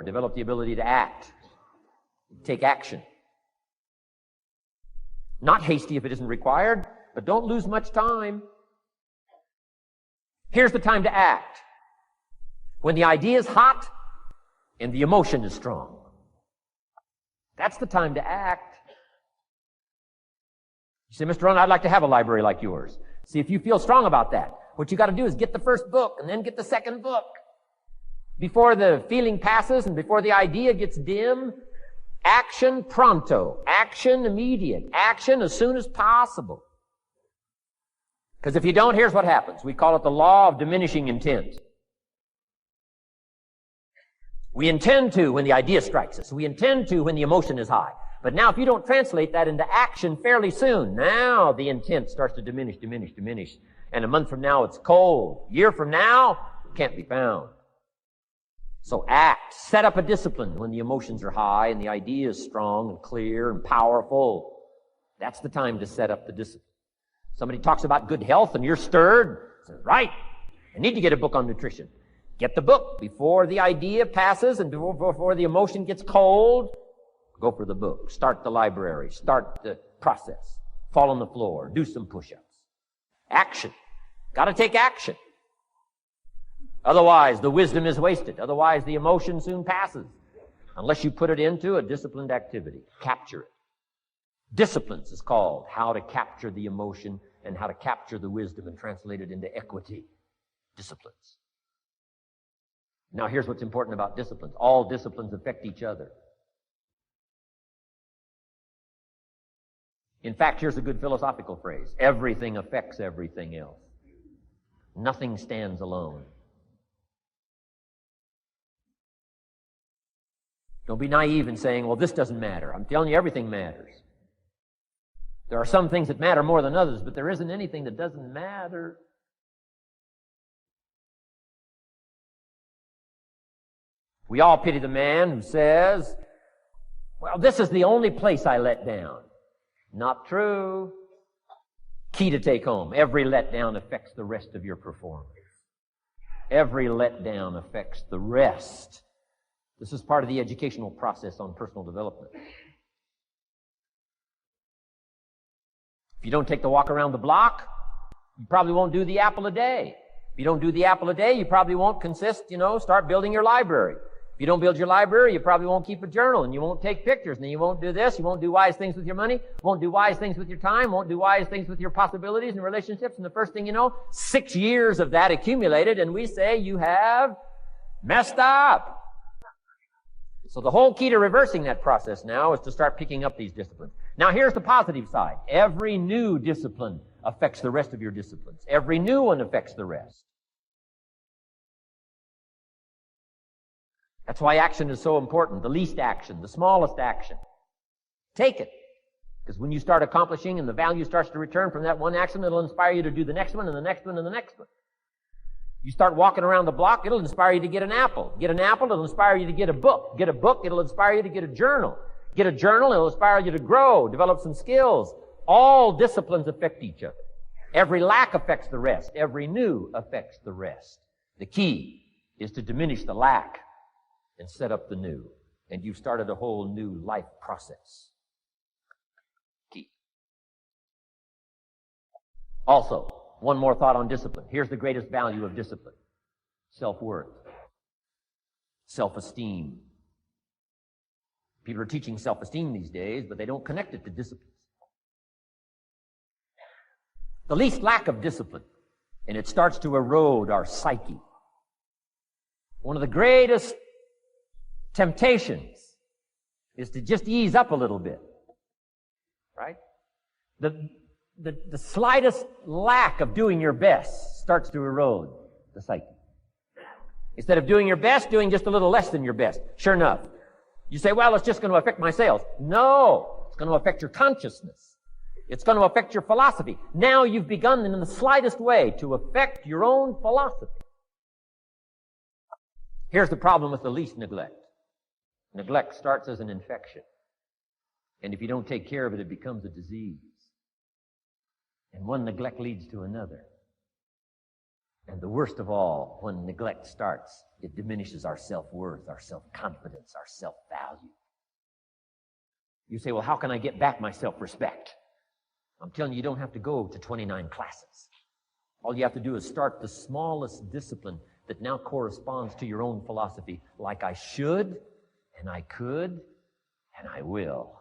Develop the ability to act. Take action. Not hasty if it isn't required, but don't lose much time. Here's the time to act. When the idea is hot and the emotion is strong. That's the time to act. You say, Mr. Rohn, I'd like to have a library like yours. See, if you feel strong about that, what you got to do is get the first book and then get the second book. Before the feeling passes and before the idea gets dim, action pronto, action immediate, action as soon as possible. Because if you don't, here's what happens. We call it the law of diminishing intent. We intend to when the idea strikes us. We intend to when the emotion is high. But now if you don't translate that into action fairly soon, now the intent starts to diminish. And a month from now, it's cold. A year from now, it can't be found. So act. Set up a discipline when the emotions are high and the idea is strong and clear and powerful. That's the time to set up the discipline. Somebody talks about good health and you're stirred. Says, right, I need to get a book on nutrition. Get the book before the idea passes and before the emotion gets cold. Go for the book. Start the library. Start the process. Fall on the floor. Do some push-ups. Action. Got to take action. Otherwise, the wisdom is wasted. Otherwise, the emotion soon passes. Unless you put it into a disciplined activity. Capture it. Disciplines is called how to capture the emotion and how to capture the wisdom and translate it into equity. Disciplines. Now, here's what's important about disciplines. All disciplines affect each other. In fact, here's a good philosophical phrase. Everything affects everything else. Nothing stands alone. Don't be naive in saying, well, this doesn't matter. I'm telling you, everything matters. There are some things that matter more than others, but there isn't anything that doesn't matter. We all pity the man who says, well, this is the only place I let down. Not true. Key to take home. Every letdown affects the rest of your performance. Every letdown affects the rest. This is part of the educational process on personal development. If you don't take the walk around the block, you probably won't do the apple a day. If you don't do the apple a day, you probably won't start building your library. If you don't build your library, you probably won't keep a journal, and you won't take pictures, and then you won't do this, you won't do wise things with your money, won't do wise things with your time, won't do wise things with your possibilities and relationships, and the first thing you know, 6 years of that accumulated, and we say you have messed up. So the whole key to reversing that process now is to start picking up these disciplines. Now here's the positive side. Every new discipline affects the rest of your disciplines. Every new one affects the rest. That's why action is so important. The least action, the smallest action. Take it. Because when you start accomplishing and the value starts to return from that one action, it'll inspire you to do the next one and the next one and the next one. You start walking around the block, it'll inspire you to get an apple. Get an apple, it'll inspire you to get a book. Get a book, it'll inspire you to get a journal. Get a journal, it'll inspire you to grow, develop some skills. All disciplines affect each other. Every lack affects the rest. Every new affects the rest. The key is to diminish the lack and set up the new. And you've started a whole new life process. Key. Also, one more thought on discipline. Here's the greatest value of discipline. Self-worth. Self-esteem. People are teaching self-esteem these days, but they don't connect it to discipline. The least lack of discipline, and it starts to erode our psyche. One of the greatest temptations is to just ease up a little bit. Right? The slightest lack of doing your best starts to erode the psyche. Instead of doing your best, doing just a little less than your best. Sure enough. You say, well, it's just going to affect my sales. No, it's going to affect your consciousness. It's going to affect your philosophy. Now you've begun in the slightest way to affect your own philosophy. Here's the problem with the least neglect. Neglect starts as an infection. And if you don't take care of it, it becomes a disease. And one neglect leads to another. And the worst of all, when neglect starts, it diminishes our self-worth, our self-confidence, our self-value. You say, well, how can I get back my self-respect? I'm telling you, you don't have to go to 29 classes. All you have to do is start the smallest discipline that now corresponds to your own philosophy, like I should, and I could, and I will.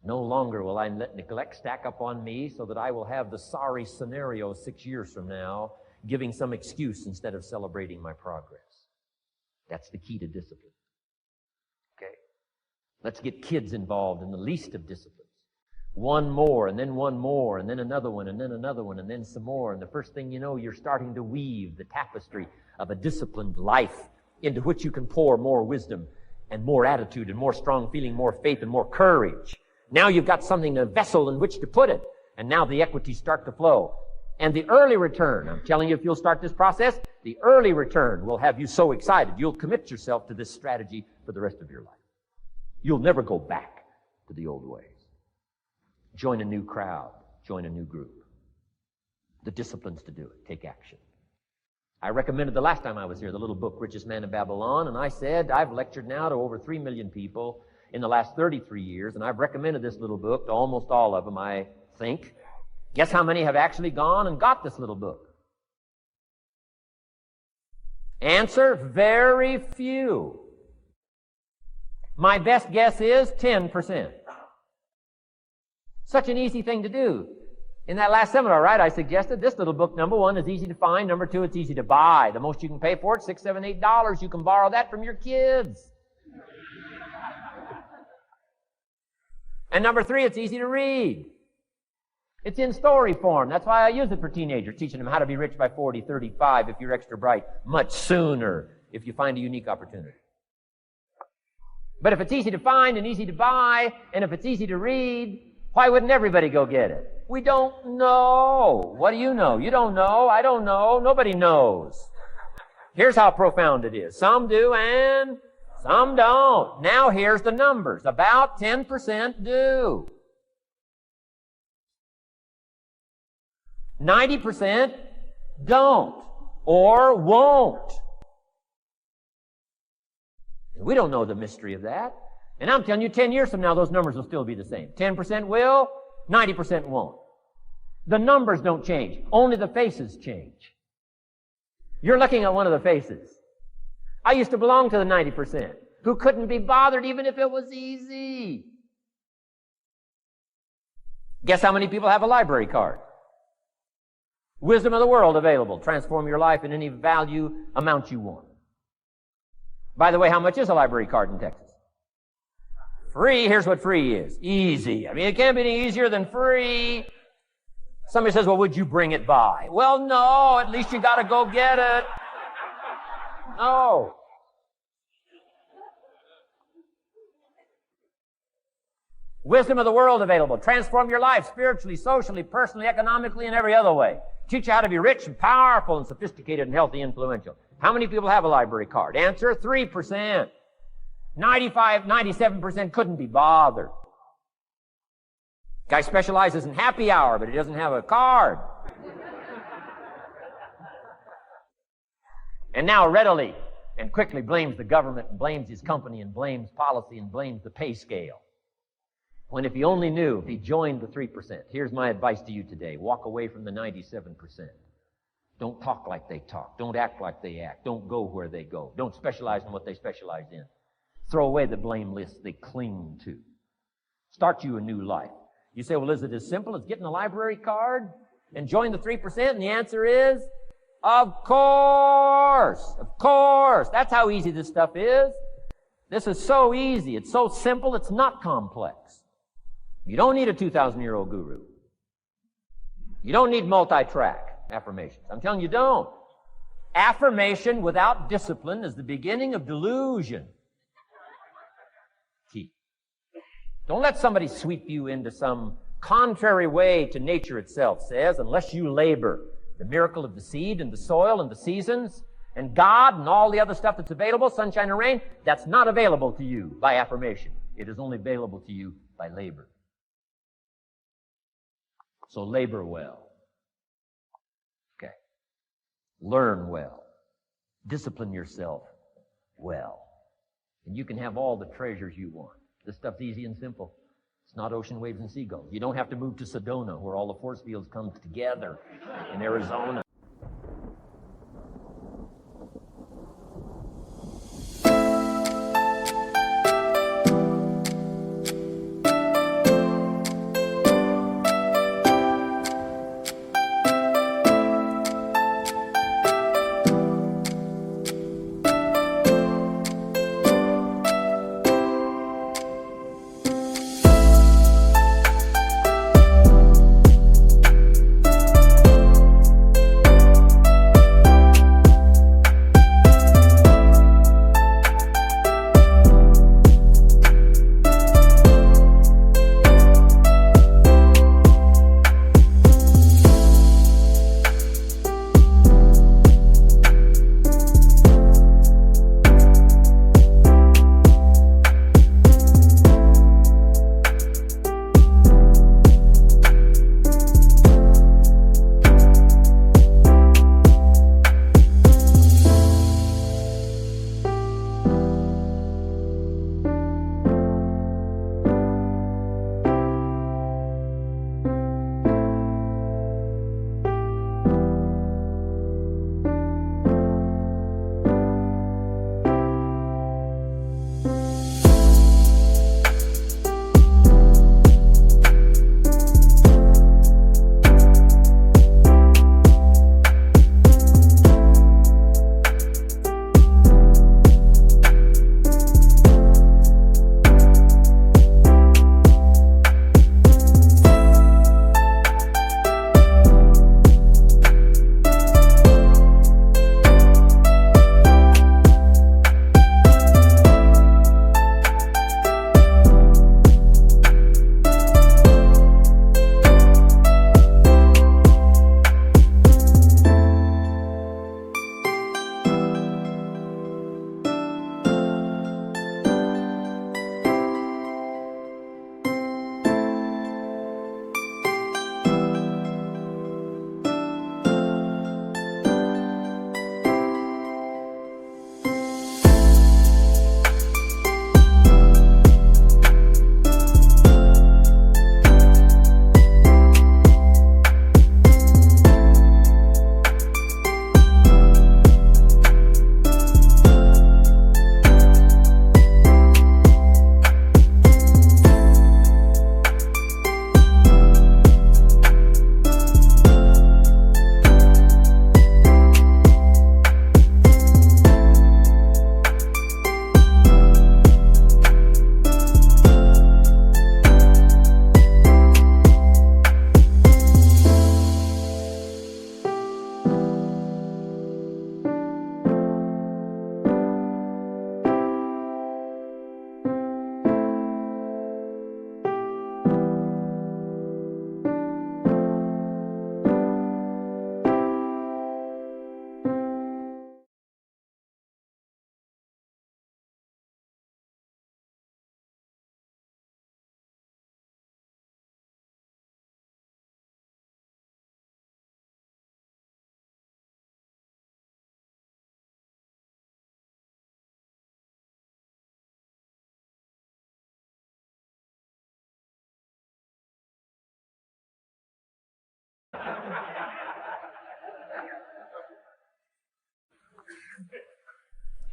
No longer will I let neglect stack up on me so that I will have the sorry scenario 6 years from now, giving some excuse instead of celebrating my progress. That's the key to discipline. Okay? Let's get kids involved in the least of disciplines. One more, and then one more, and then another one, and then another one, and then some more. And the first thing you know, you're starting to weave the tapestry of a disciplined life into which you can pour more wisdom and more attitude and more strong feeling, more faith and more courage. Now you've got something, a vessel in which to put it. And now the equities start to flow. And the early return, I'm telling you, if you'll start this process, the early return will have you so excited. You'll commit yourself to this strategy for the rest of your life. You'll never go back to the old ways. Join a new crowd. Join a new group. The disciplines to do it. Take action. I recommended the last time I was here the little book, Richest Man in Babylon, and I said I've lectured now to over 3 million people in the last 33 years, and I've recommended this little book to almost all of them, I think. Guess how many have actually gone and got this little book? Answer, very few. My best guess is 10%. Such an easy thing to do. In that last seminar, right, I suggested this little book, number one, is easy to find. Number two, it's easy to buy. The most you can pay for it, $6, $7, $8. You can borrow that from your kids. And number three, it's easy to read. It's in story form. That's why I use it for teenagers, teaching them how to be rich by 40, 35, if you're extra bright, much sooner, if you find a unique opportunity. But if it's easy to find and easy to buy, and if it's easy to read, why wouldn't everybody go get it? We don't know. What do you know? You don't know. I don't know. Nobody knows. Here's how profound it is. Some do and some don't. Now here's the numbers. About 10% do. 90% don't or won't. We don't know the mystery of that. And I'm telling you, 10 years from now, those numbers will still be the same. 10% will, 90% won't. The numbers don't change. Only the faces change. You're looking at one of the faces. I used to belong to the 90% who couldn't be bothered even if it was easy. Guess how many people have a library card? Wisdom of the world available. Transform your life in any value amount you want. By the way, how much is a library card in Texas? Free. Here's what free is. Easy. I mean, it can't be any easier than free. Somebody says, well, would you bring it by? Well, no. At least you got to go get it. No. Wisdom of the world available. Transform your life spiritually, socially, personally, economically, and every other way. Teach you how to be rich and powerful and sophisticated and healthy, influential. How many people have a library card? Answer, 3%. 95, 97% couldn't be bothered. Guy specializes in happy hour, but he doesn't have a card. And now readily and quickly blames the government and blames his company and blames policy and blames the pay scale. When if he only knew, if he joined the 3%, here's my advice to you today. Walk away from the 97%. Don't talk like they talk. Don't act like they act. Don't go where they go. Don't specialize in what they specialize in. Throw away the blame list they cling to. Start you a new life. You say, well, is it as simple as getting a library card and join the 3%? And the answer is, of course. Of course. That's how easy this stuff is. This is so easy. It's so simple. It's not complex. You don't need a 2,000-year-old guru. You don't need multi-track affirmations. I'm telling you, don't. Affirmation without discipline is the beginning of delusion. Key. Don't let somebody sweep you into some contrary way to nature itself says, unless you labor. The miracle of the seed and the soil and the seasons and God and all the other stuff that's available, sunshine and rain, that's not available to you by affirmation. It is only available to you by labor. So labor well. Okay. Learn well. Discipline yourself well. And you can have all the treasures you want. This stuff's easy and simple. It's not ocean waves and seagulls. You don't have to move to Sedona, where all the force fields come together in Arizona.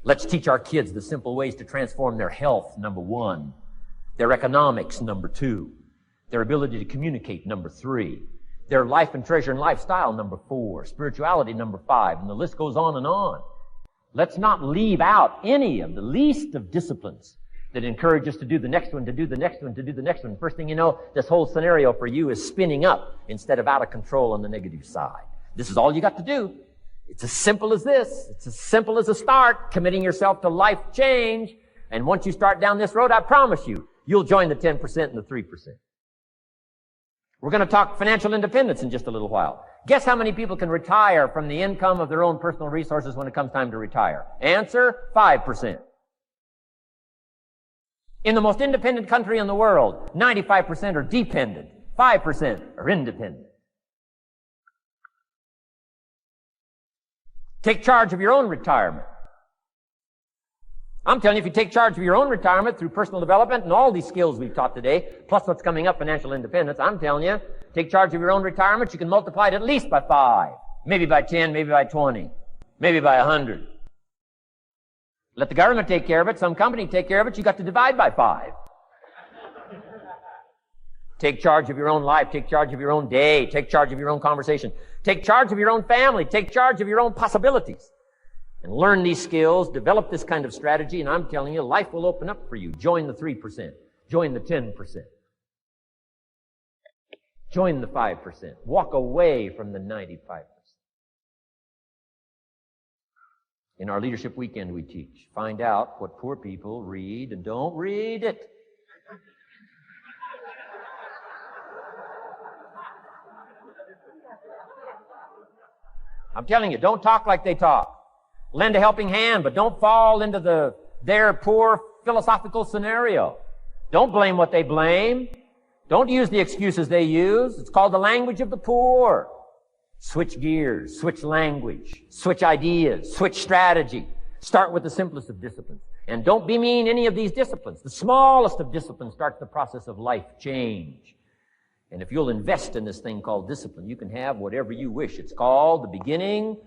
Let's teach our kids the simple ways to transform their health, number one. Their economics, number two. Their ability to communicate, number three. Their life and treasure and lifestyle, number four. Spirituality, number five. And the list goes on and on. Let's not leave out any of the least of disciplines that encourage us to do the next one, to do the next one, to do the next one. First thing you know, this whole scenario for you is spinning up instead of out of control on the negative side. This is all you got to do. It's as simple as this. It's as simple as a start, committing yourself to life change. And once you start down this road, I promise you, you'll join the 10% and the 3%. We're going to talk financial independence in just a little while. Guess how many people can retire from the income of their own personal resources when it comes time to retire? Answer, 5%. In the most independent country in the world, 95% are dependent. 5% are independent. Take charge of your own retirement. I'm telling you, if you take charge of your own retirement through personal development and all these skills we've taught today, plus what's coming up, financial independence, I'm telling you, take charge of your own retirement, you can multiply it at least by 5, maybe by 10, maybe by 20, maybe by 100. Let the government take care of it, some company take care of it, you got to divide by 5. Take charge of your own life, take charge of your own day, take charge of your own conversation, take charge of your own family, take charge of your own possibilities. And learn these skills, develop this kind of strategy, and I'm telling you, life will open up for you. Join the 3%. Join the 10%. Join the 5%. Walk away from the 95%. In our Leadership Weekend we teach, find out what poor people read and don't read it. I'm telling you, don't talk like they talk. Lend a helping hand, but don't fall into their poor philosophical scenario. Don't blame what they blame. Don't use the excuses they use. It's called the language of the poor. Switch gears, switch language, switch ideas, switch strategy. Start with the simplest of disciplines. And don't bemean any of these disciplines. The smallest of disciplines starts the process of life change. And if you'll invest in this thing called discipline, you can have whatever you wish. It's called the beginning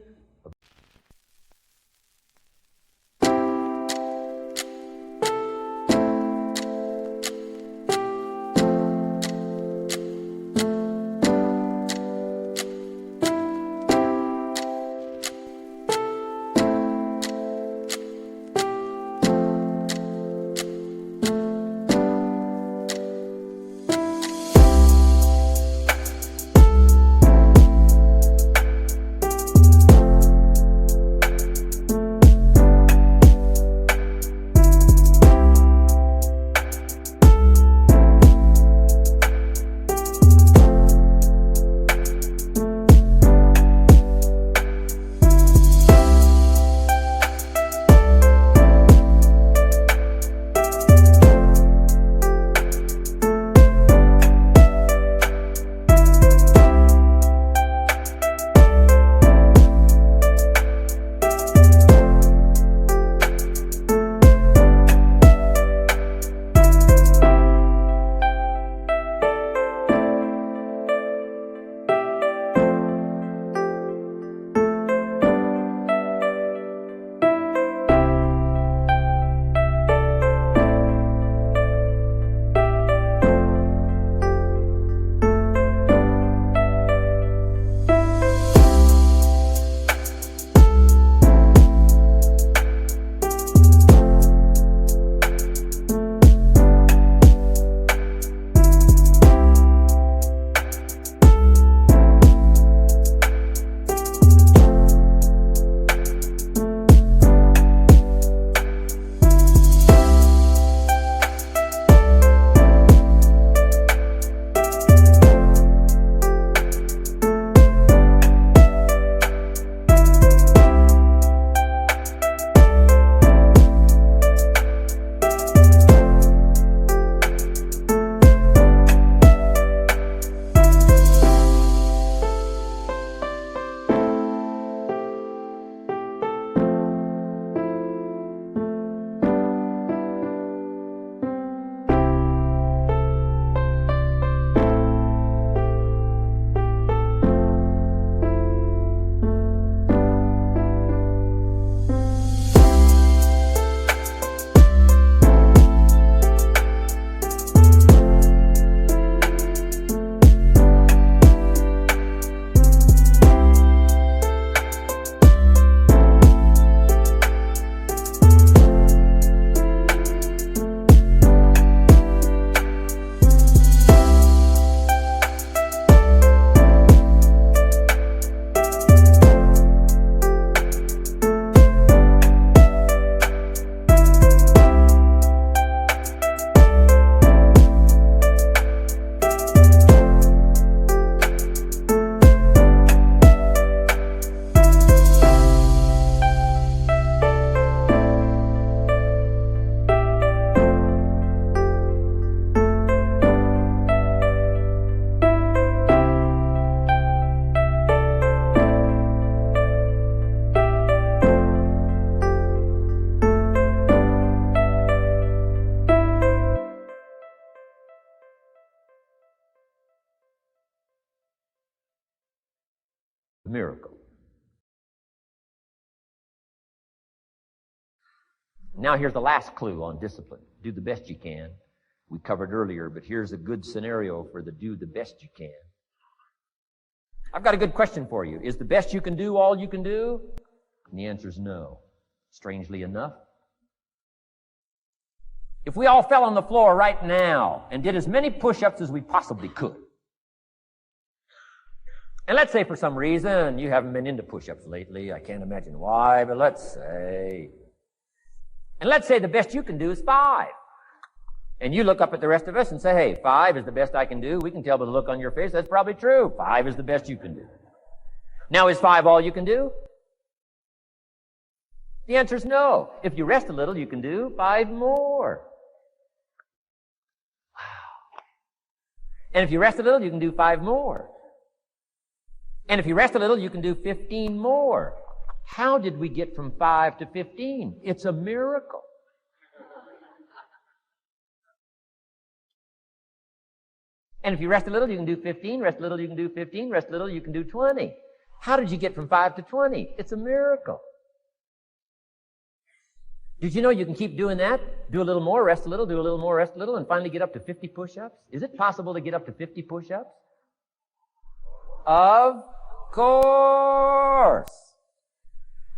Now here's the last clue on discipline. Do the best you can. We covered earlier, but here's a good scenario for the do the best you can. I've got a good question for you. Is the best you can do all you can do? And the answer is no. Strangely enough. If we all fell on the floor right now and did as many push-ups as we possibly could, and let's say for some reason you haven't been into push-ups lately, I can't imagine why, but let's say the best you can do is 5. And you look up at the rest of us and say, hey, 5 is the best I can do. We can tell by the look on your face that's probably true. 5 is the best you can do. Now, is 5 all you can do? The answer is no. If you rest a little, you can do 5 more. Wow. And if you rest a little, you can do 5 more. And if you rest a little, you can do 15 more. How did we get from 5 to 15? It's a miracle. And if you rest a little, you can do 15. Rest a little, you can do 15. Rest a little, you can do 20. How did you get from 5 to 20? It's a miracle. Did you know you can keep doing that? Do a little more, rest a little, do a little more, rest a little, and finally get up to 50 push-ups? Is it possible to get up to 50 push-ups? Of course.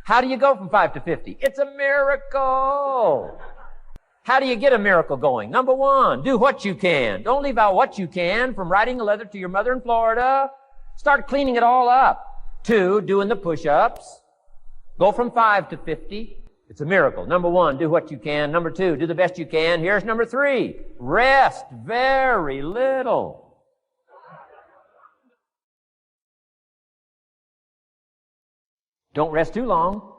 How do you go from 5 to 50? It's a miracle. How do you get a miracle going? Number 1, do what you can. Don't leave out what you can, from writing a letter to your mother in Florida. Start cleaning it all up. 2, doing the push-ups. Go from 5 to 50. It's a miracle. Number 1, do what you can. Number 2, do the best you can. Here's number 3, rest very little. Don't rest too long.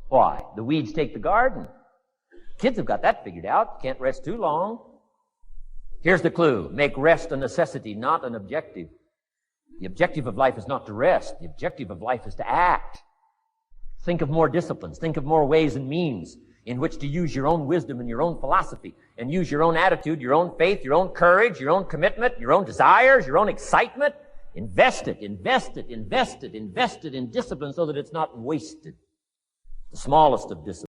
Why? The weeds take the garden. Kids have got that figured out. Can't rest too long. Here's the clue. Make rest a necessity, not an objective. The objective of life is not to rest. The objective of life is to act. Think of more disciplines. Think of more ways and means in which to use your own wisdom and your own philosophy and use your own attitude, your own faith, your own courage, your own commitment, your own desires, your own excitement. Invest it, invest it, invest it, invest it in discipline so that it's not wasted. The smallest of disciplines.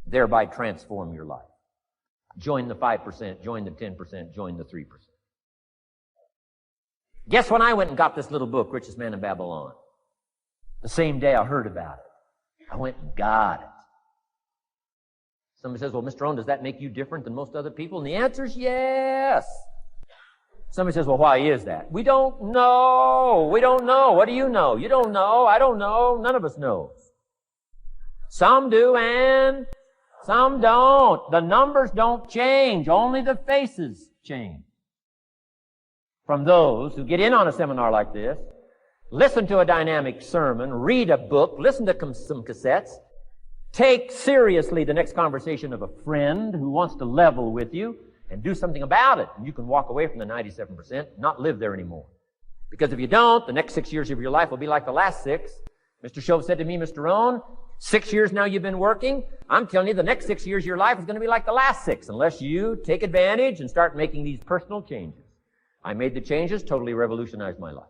thereby transform your life. Join the 5%, join the 10%, join the 3%. Guess when I went and got this little book, Richest Man in Babylon? The same day I heard about it. I went and got it. Somebody says, well, Mr. Rohn, does that make you different than most other people? And the answer is yes. Somebody says, well, why is that? We don't know. We don't know. What do you know? You don't know. I don't know. None of us knows. Some do and some don't. The numbers don't change. Only the faces change. From those who get in on a seminar like this, listen to a dynamic sermon, read a book, listen to some cassettes, take seriously the next conversation of a friend who wants to level with you, and do something about it. And you can walk away from the 97%, not live there anymore. Because if you don't, the next 6 years of your life will be like the last 6. Mr. Shove said to me, Mr. Rohn, 6 years now you've been working. I'm telling you, the next 6 years of your life is going to be like the last 6, unless you take advantage and start making these personal changes. I made the changes, totally revolutionized my life.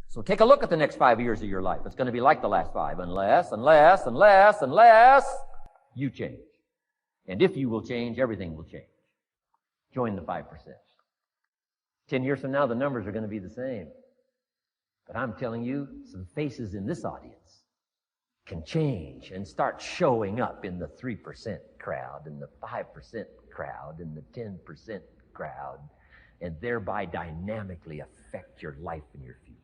So take a look at the next 5 years of your life. It's going to be like the last 5, unless you change. And if you will change, everything will change. Join the 5%. 10 years from now, the numbers are going to be the same. But I'm telling you, some faces in this audience can change and start showing up in the 3% crowd, in the 5% crowd, in the 10% crowd, and thereby dynamically affect your life and your future.